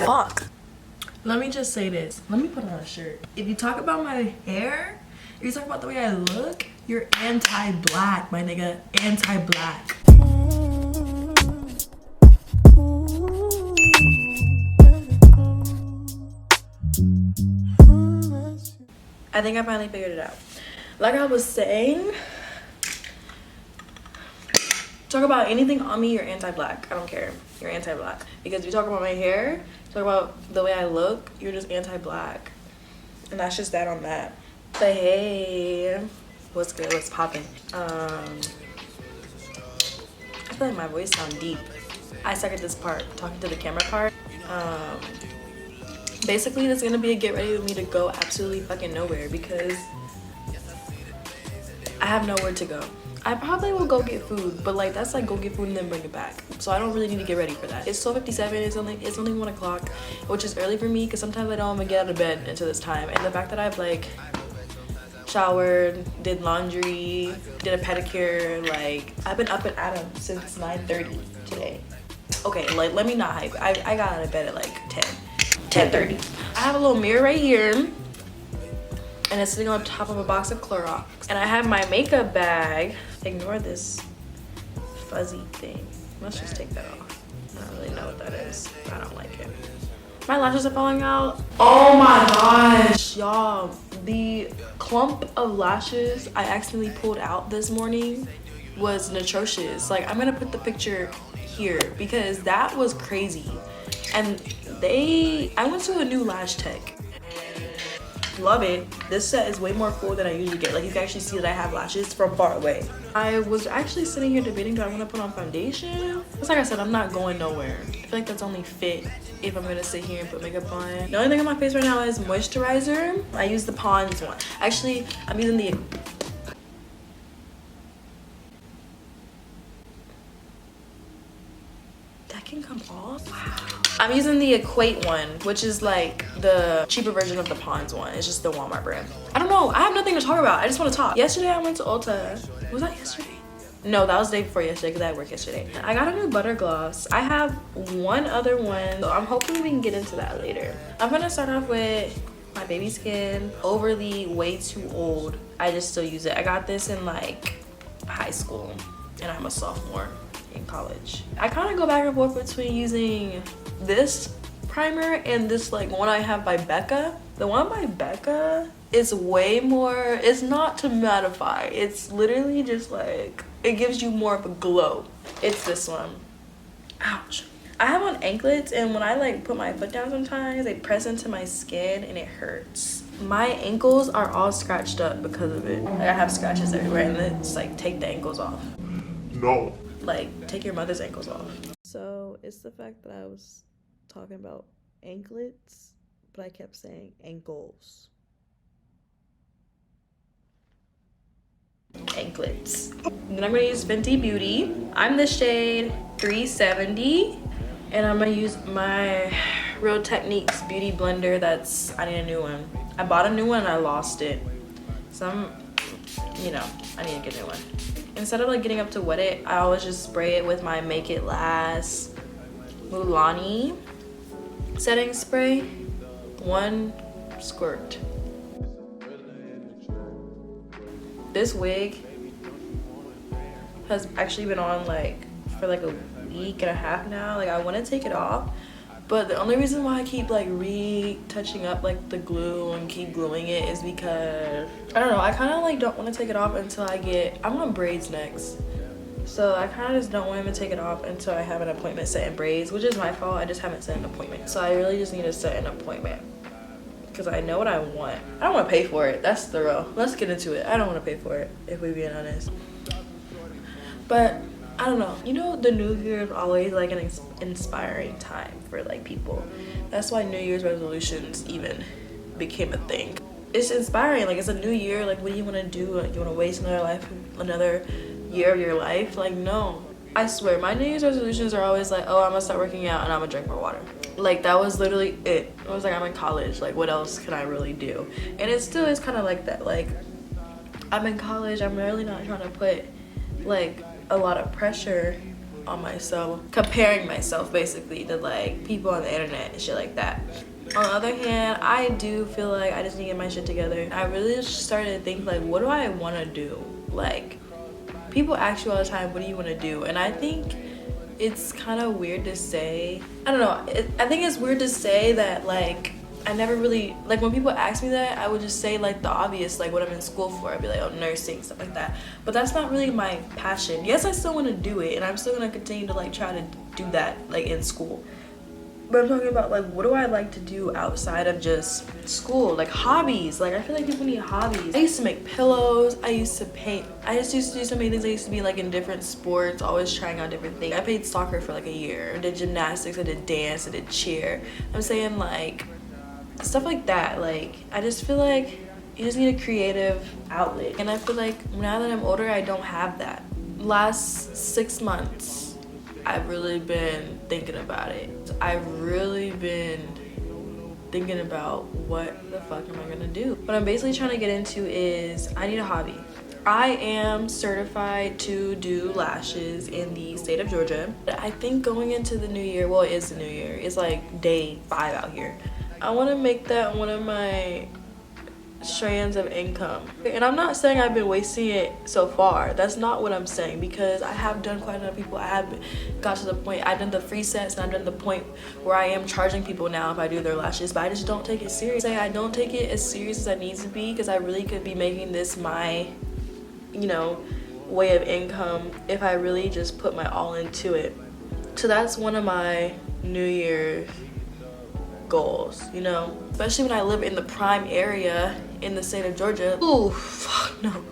fuck? Let me just say this. Let me put on a shirt. If you talk about my hair, if you talk about the way I look, you're anti-black, my nigga. Anti-black. I think I finally figured it out. Like I was saying, talk about anything on me, you're anti-black. I don't care. You're anti-black. Because if you talk about my hair, talk about the way I look, you're just anti-black. And that's just that on that. But hey, what's good? What's popping? I feel like my voice sounds deep. I suck at this part, talking to the camera part. Basically, this is gonna be a get ready with me to go absolutely fucking nowhere because I have nowhere to go. I probably will go get food, but like that's like go get food and then bring it back. So I don't really need to get ready for that. It's 12:57. It's only 1 o'clock, which is early for me because sometimes I don't even get out of bed until this time. And the fact that I've like showered, did laundry, did a pedicure, like I've been up and at 'em since 9:30 today. Okay, like let me not hype. I got out of bed at like 10:30. I have a little mirror right here, and it's sitting on top of a box of Clorox. And I have my makeup bag. Ignore this fuzzy thing. Let's just take that off. I don't really know what that is. I don't like it. My lashes are falling out. Oh my gosh, y'all. The clump of lashes I accidentally pulled out this morning was atrocious. Like, I'm gonna put the picture here because that was crazy. And I went to a new lash tech. Love it. This set is way more full than I usually get. Like, you can actually see that I have lashes from far away. I was actually sitting here debating, do I want to put on foundation? It's like I said, I'm not going nowhere. I feel like that's only fit if I'm gonna sit here and put makeup on. The only thing on my face right now is moisturizer. I use the Pond's one. Actually, I'm using the can come off. Wow. I'm using the Equate one, which is like the cheaper version of the Pond's one. It's just the Walmart brand. I don't know. I have nothing to talk about. I just want to talk. Yesterday I went to Ulta. Was that yesterday? No, that was the day before yesterday because I had work yesterday. I got a new butter gloss. I have one other one, so I'm hoping we can get into that later. I'm gonna start off with my baby skin. Overly way too old. I just still use it. I got this in like high school and I'm a sophomore in college. I kind of go back and forth between using this primer and this like one I have by Becca. The one by Becca is way more, it's not to mattify, it's literally just like it gives you more of a glow. It's this one. Ouch. I have on anklets, and when I like put my foot down sometimes they press into my skin and it hurts. My ankles are all scratched up because of it. Like, I have scratches everywhere, and it's like, take the ankles off. No. Like, take your mother's ankles off. So it's the fact that I was talking about anklets, but I kept saying ankles. Anklets. Then I'm gonna use Fenty Beauty. I'm the shade 370, and I'm gonna use my Real Techniques Beauty Blender. I need a new one. I bought a new one and I lost it. So I need to get a new one. Instead of like getting up to wet it, I always just spray it with my Make It Last Mulani setting spray. 1 squirt. This wig has actually been on like for like a week and a half now. Like, I want to take it off, but the only reason why I keep like retouching up like the glue and keep gluing it is because I don't know, I kind of like don't want to take it off until I'm on braids next. So I kind of just don't want to even take it off until I have an appointment set in braids, which is my fault. I just haven't set an appointment. So I really just need to set an appointment because I know what I want. I don't want to pay for it. That's the real. Let's get into it. I don't want to pay for it, if we're being honest. But I don't know. You know, the New Year is always like an inspiring time for like people. That's why New Year's resolutions even became a thing. It's inspiring. Like, it's a new year. Like, what do you want to do? Like, you want to waste another year of your life? Like, no. I swear, my New Year's resolutions are always like, oh, I'm gonna start working out and I'm gonna drink more water. Like, that was literally it. I was like, I'm in college. Like, what else can I really do? And it still is kind of like that. Like, I'm in college. I'm really not trying to put like a lot of pressure on myself, comparing myself basically to like people on the internet and shit like that. On the other hand, I do feel like I just need to get my shit together. I really just started to think like, what do I want to do? Like, people ask you all the time, what do you want to do? And I think it's kind of weird to say. I don't know. I think it's weird to say that like, I never really, like when people ask me that, I would just say like the obvious, like what I'm in school for. I'd be like, oh, nursing, stuff like that. But that's not really my passion. Yes, I still want to do it, and I'm still going to continue to like try to do that like in school. But I'm talking about like, what do I like to do outside of just school? Like hobbies. Like I feel like people need hobbies. I used to make pillows. I used to paint. I just used to do so many things. I used to be like in different sports, always trying out different things. I played soccer for like a year. I did gymnastics. I did dance. I did cheer. I'm saying like stuff like that. Like I just feel like you just need a creative outlet. And I feel like now that I'm older, I don't have that. Last 6 months, I've really been thinking about it. I've really been thinking about what the fuck am I gonna do? What I'm basically trying to get into is I need a hobby. I am certified to do lashes in the state of Georgia. I think going into the new year, well, it is the new year. It's like day 5 out here. I want to make that one of my strands of income. And I'm not saying I've been wasting it so far. That's not what I'm saying, because I have done quite enough people. I have got to the point, I've done the free sets, and I've done the point where I am charging people now if I do their lashes, but I just don't take it serious. I don't take it as serious as I need to be, because I really could be making this my, you know, way of income if I really just put my all into it. So that's one of my New Year's goals, you know, especially when I live in the prime area in the state of Georgia. Ooh, fuck no.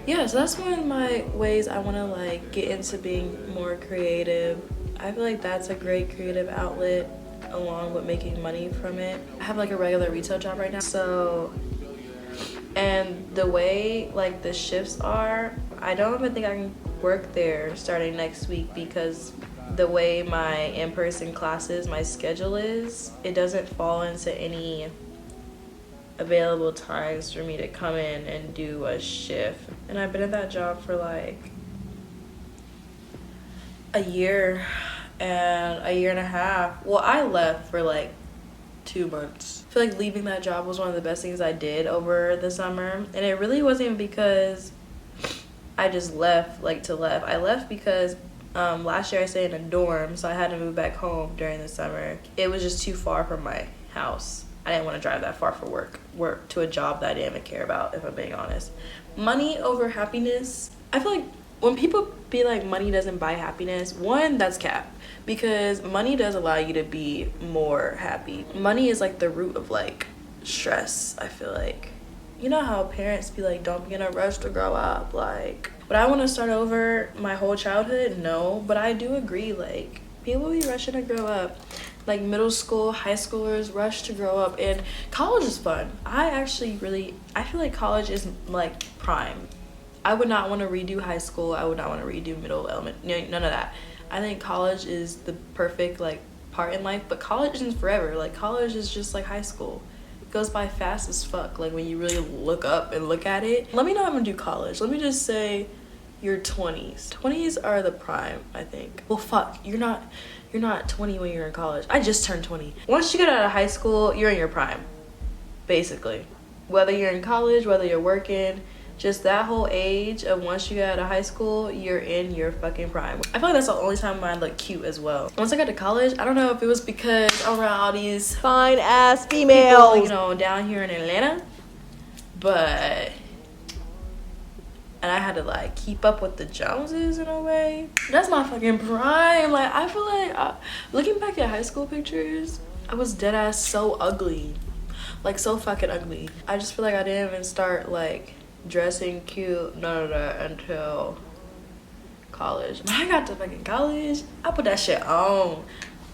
Yeah, so that's one of my ways I want to like get into being more creative. I feel like that's a great creative outlet along with making money from it. I have like a regular retail job right now, so, and the way like the shifts are, I don't even think I can work there starting next week, because the way my in-person classes, my schedule is, it doesn't fall into any available times for me to come in and do a shift. And I've been at that job for like a year and a half. Well, I left for like 2 months. I feel like leaving that job was one of the best things I did over the summer. And it really wasn't because I just left like to left. I left because last year I stayed in a dorm, so I had to move back home during the summer. It was just too far from my house. I didn't want to drive that far for work to a job that I didn't even care about, if I'm being honest. Money over happiness. I feel like when people be like money doesn't buy happiness, one, that's cap, because money does allow you to be more happy. Money is like the root of like stress, I feel like. You know how parents be like, don't be in a rush to grow up, like, would I want to start over my whole childhood? No, but I do agree, like, people be rushing to grow up. Like middle school, high schoolers rush to grow up, and college is fun. I feel like college is like prime. I would not want to redo high school. I would not want to redo middle, elementary, none of that. I think college is the perfect like part in life, but college isn't forever. Like college is just like high school. It goes by fast as fuck, like when you really look up and look at it. Let me not even do college. Let me just say your 20s. 20s are the prime, I think. Well, fuck, you're not 20 when you're in college. I just turned 20. Once you get out of high school, you're in your prime, basically. Whether you're in college, whether you're working, just that whole age of once you get out of high school, you're in your fucking prime. I feel like that's the only time I look cute as well. Once I got to college, I don't know if it was because I'm around all these fine ass females, people, you know, down here in Atlanta, but, and I had to like keep up with the Joneses in a way. That's my fucking prime. Like I feel like looking back at high school pictures, I was dead ass so ugly, like so fucking ugly. I just feel like I didn't even start like dressing cute, none of that, until college. When I got to fucking college, I put that shit on.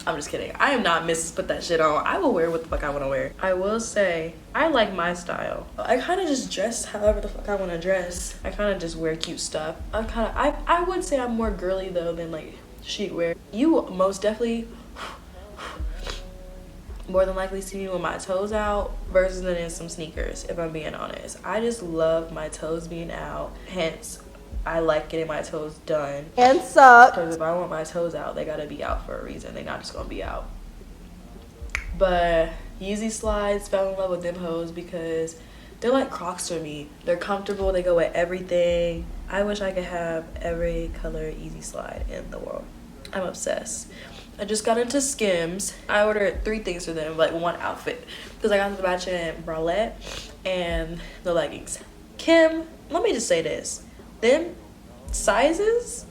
I'm just kidding. I am not Mrs. Put that shit on. I will wear what the fuck I want to wear. I will say, I like my style. I kind of just dress however the fuck I want to dress. I kind of just wear cute stuff. I would say I'm more girly though than like chic wear. You most definitely more than likely see me with my toes out versus in some sneakers, if I'm being honest. I just love my toes being out, hence I like getting my toes done. And suck. Because if I want my toes out, they gotta be out for a reason. They're not just gonna be out. But Yeezy slides, fell in love with them hoes because they're like Crocs for me. They're comfortable, they go with everything. I wish I could have every color Yeezy slide in the world. I'm obsessed. I just got into Skims. I ordered 3 things for them, like 1 outfit. Because I got the matching bralette and the leggings. Kim, let me just say this. Them sizes,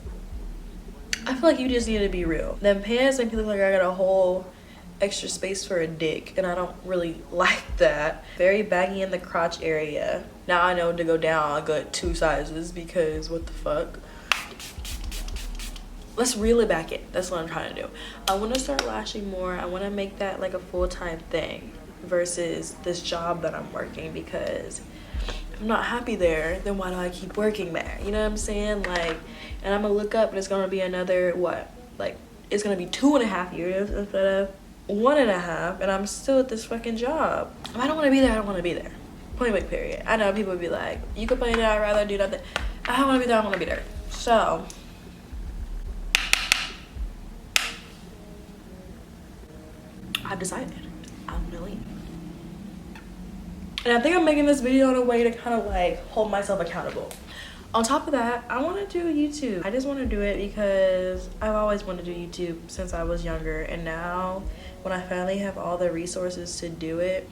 I feel like you just need to be real. Them pants make me look like I got a whole extra space for a dick, and I don't really like that. Very baggy in the crotch area. Now I know to go down a good 2 sizes because what the fuck. Let's reel it back in. That's what I'm trying to do. I want to start lashing more. I want to make that like a full-time thing versus this job that I'm working, because if I'm not happy there, then why do I keep working there? You know what I'm saying? Like, and I'm gonna look up and it's gonna be another what? Like, it's gonna be 2.5 years instead of 1.5, and I'm still at this fucking job. If I don't want to be there, I don't want to be there. Point blank period. I know people would be like, you complain that I'd rather do nothing. I don't want to be there, I want to be there. So I've decided I'm gonna leave. And I think I'm making this video in a way to kind of like hold myself accountable. On top of that, I want to do YouTube. I just want to do it because I've always wanted to do YouTube since I was younger, and now when I finally have all the resources to do it,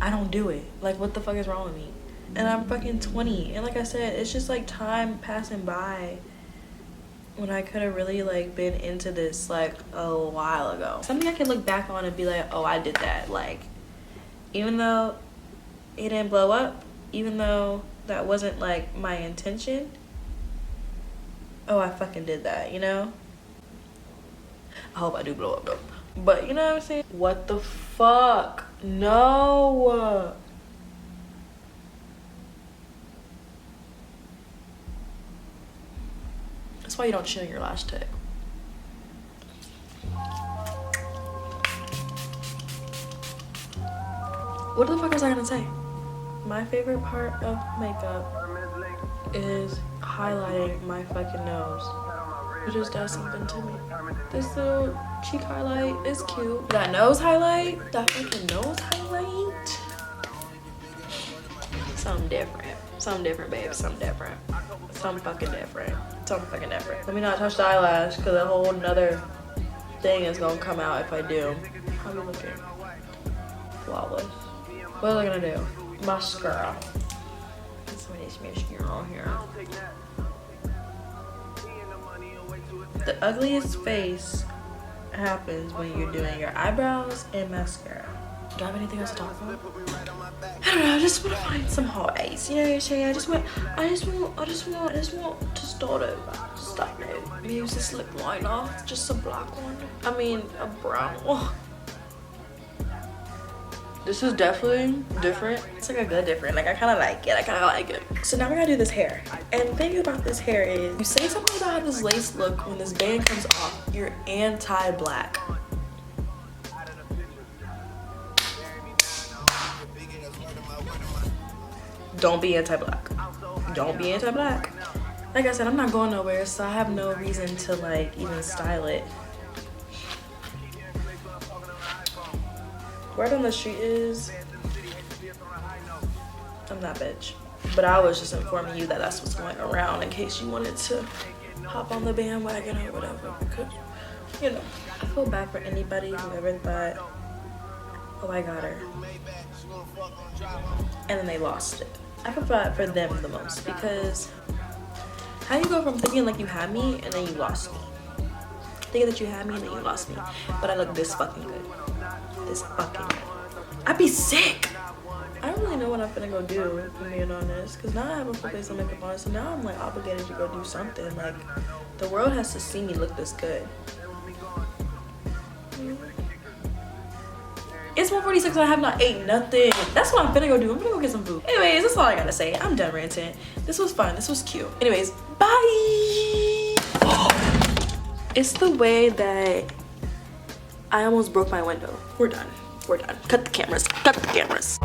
I don't do it. Like, what the fuck is wrong with me? And I'm fucking 20, and like I said, it's just like time passing by when I could have really like been into this like a while ago. Something I can look back on and be like, oh, I did that. Like, even though it didn't blow up, even though that wasn't like my intention, oh, I fucking did that, you know? I hope I do blow up though. But you know what I'm saying? What the fuck? No. That's why you don't chill your lash tip. What the fuck was I gonna say? My favorite part of makeup is highlighting my fucking nose. It just does something to me. This little cheek highlight is cute. That nose highlight, that fucking nose highlight. Something different. Something different, babe. Something different. Something fucking different. Something fucking different. Let me not touch the eyelash because a whole nother thing is gonna come out if I do. How are we looking? Flawless. What was I gonna do? Mascara. That's what is mascara here. The ugliest face happens when you're doing your eyebrows and mascara. Do I have anything else to talk about? I don't know, I just want to find some holidays. You know what I'm saying? I just want to start over. Start new. Maybe use this lip liner. Just a black one. I mean, a brown one. This is definitely different. It's like a good different. Like, I kind of like it. So now we're gonna do this hair. And the thing about this hair is, you say something about how this lace look when this band comes off, you're anti-black. Don't be anti-black. Don't be anti-black. Like I said, I'm not going nowhere, so I have no reason to like even style it. Word on the street is, I'm that bitch. But I was just informing you that that's what's going around in case you wanted to hop on the bandwagon or whatever. Because, you know, I feel bad for anybody who ever thought, oh, I got her, and then they lost it. I feel bad for them the most, because how do you go from thinking like you had me and then you lost me? Thinking that you had me and then you lost me. But I look this fucking good. This fucking good. I'd be sick. I don't really know what I'm finna go do, if I'm being honest, because now I have a full face of makeup on, so now I'm like obligated to go do something. Like, the world has to see me look this good. It's 1:46 and I have not ate nothing. That's what I'm finna go do. I'm gonna go get some food. Anyways, that's all I gotta say. I'm done ranting. This was fun. This was cute. Anyways, bye. It's the way that I almost broke my window. We're done. We're done. Cut the cameras. Cut the cameras.